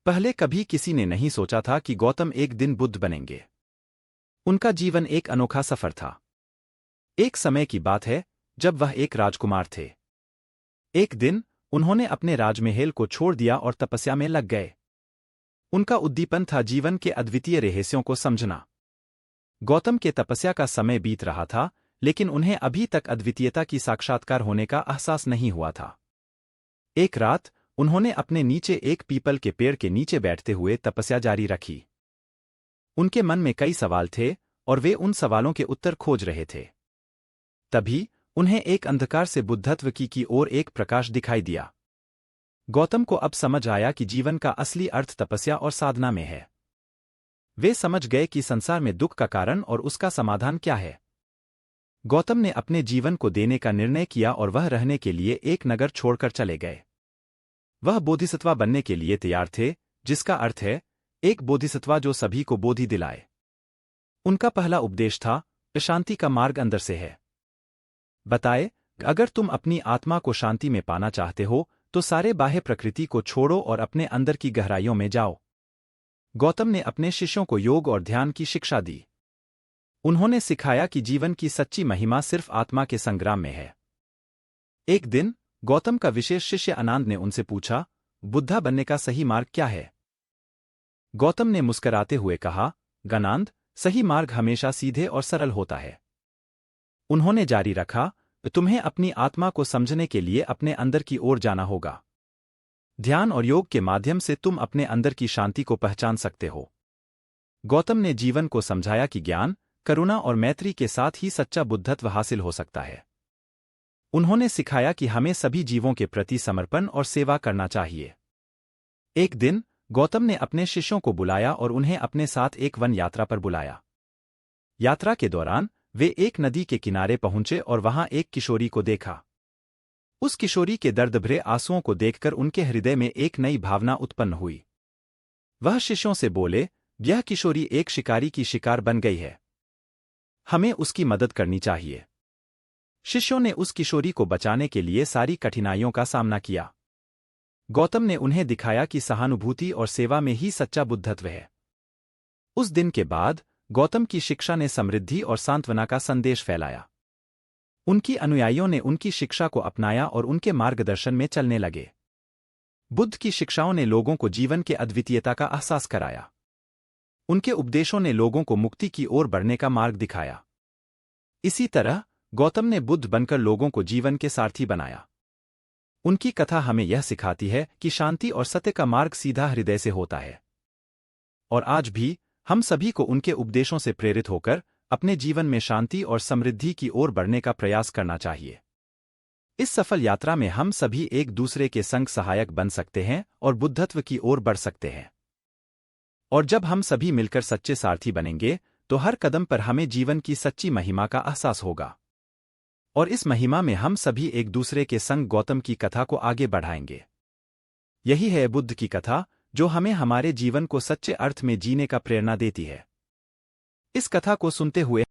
पहले कभी किसी ने नहीं सोचा था कि गौतम एक दिन बुद्ध बनेंगे। उनका जीवन एक अनोखा सफर था। एक समय की बात है जब वह एक राजकुमार थे। एक दिन उन्होंने अपने राजमहल को छोड़ दिया और तपस्या में लग गए। उनका उद्दीपन था जीवन के अद्वितीय रहस्यों को समझना। गौतम के तपस्या का समय बीत रहा था, लेकिन उन्हें अभी तक अद्वितीयता की साक्षात्कार होने का एहसास नहीं हुआ था। एक रात उन्होंने अपने नीचे एक पीपल के पेड़ के नीचे बैठते हुए तपस्या जारी रखी। उनके मन में कई सवाल थे और वे उन सवालों के उत्तर खोज रहे थे। तभी उन्हें एक अंधकार से बुद्धत्व की ओर एक प्रकाश दिखाई दिया। गौतम को अब समझ आया कि जीवन का असली अर्थ तपस्या और साधना में है। वे समझ गए कि संसार में दुख का कारण और उसका समाधान क्या है। गौतम ने अपने जीवन को देने का निर्णय किया और वह रहने के लिए एक नगर छोड़कर चले गए। वह बोधिसत्वा बनने के लिए तैयार थे, जिसका अर्थ है एक बोधिसत्वा जो सभी को बोधि दिलाए। उनका पहला उपदेश था, शांति का मार्ग अंदर से है। बताए, अगर तुम अपनी आत्मा को शांति में पाना चाहते हो तो सारे बाह्य प्रकृति को छोड़ो और अपने अंदर की गहराइयों में जाओ। गौतम ने अपने शिष्यों को योग और ध्यान की शिक्षा दी। उन्होंने सिखाया कि जीवन की सच्ची महिमा सिर्फ आत्मा के संग्राम में है। एक दिन गौतम का विशेष शिष्य अनांद ने उनसे पूछा, बुद्धा बनने का सही मार्ग क्या है? गौतम ने मुस्कराते हुए कहा, गनांद, सही मार्ग हमेशा सीधे और सरल होता है। उन्होंने जारी रखा, तुम्हें अपनी आत्मा को समझने के लिए अपने अंदर की ओर जाना होगा। ध्यान और योग के माध्यम से तुम अपने अंदर की शांति को पहचान सकते हो। गौतम ने जीवन को समझाया कि ज्ञान, करुणा और मैत्री के साथ ही सच्चा बुद्धत्व हासिल हो सकता है। उन्होंने सिखाया कि हमें सभी जीवों के प्रति समर्पण और सेवा करना चाहिए। एक दिन गौतम ने अपने शिष्यों को बुलाया और उन्हें अपने साथ एक वन यात्रा पर बुलाया। यात्रा के दौरान वे एक नदी के किनारे पहुंचे और वहां एक किशोरी को देखा। उस किशोरी के दर्द भरे आंसुओं को देखकर उनके हृदय में एक नई भावना उत्पन्न हुई। वह शिष्यों से बोले, यह किशोरी एक शिकारी की शिकार बन गई है। हमें उसकी मदद करनी चाहिए। शिष्यों ने उस किशोरी को बचाने के लिए सारी कठिनाइयों का सामना किया। गौतम ने उन्हें दिखाया कि सहानुभूति और सेवा में ही सच्चा बुद्धत्व है। उस दिन के बाद गौतम की शिक्षा ने समृद्धि और सांत्वना का संदेश फैलाया। उनकी अनुयायियों ने उनकी शिक्षा को अपनाया और उनके मार्गदर्शन में चलने लगे। बुद्ध की शिक्षाओं ने लोगों को जीवन के अद्वितीयता का एहसास कराया। उनके उपदेशों ने लोगों को मुक्ति की ओर बढ़ने का मार्ग दिखाया। इसी तरह गौतम ने बुद्ध बनकर लोगों को जीवन के सारथी बनाया। उनकी कथा हमें यह सिखाती है कि शांति और सत्य का मार्ग सीधा हृदय से होता है। और आज भी हम सभी को उनके उपदेशों से प्रेरित होकर अपने जीवन में शांति और समृद्धि की ओर बढ़ने का प्रयास करना चाहिए। इस सफल यात्रा में हम सभी एक दूसरे के संग सहायक बन सकते हैं और बुद्धत्व की ओर बढ़ सकते हैं। और जब हम सभी मिलकर सच्चे सारथी बनेंगे तो हर कदम पर हमें जीवन की सच्ची महिमा का एहसास होगा। और इस महिमा में हम सभी एक दूसरे के संग गौतम की कथा को आगे बढ़ाएंगे। यही है बुद्ध की कथा, जो हमें हमारे जीवन को सच्चे अर्थ में जीने का प्रेरणा देती है। इस कथा को सुनते हुए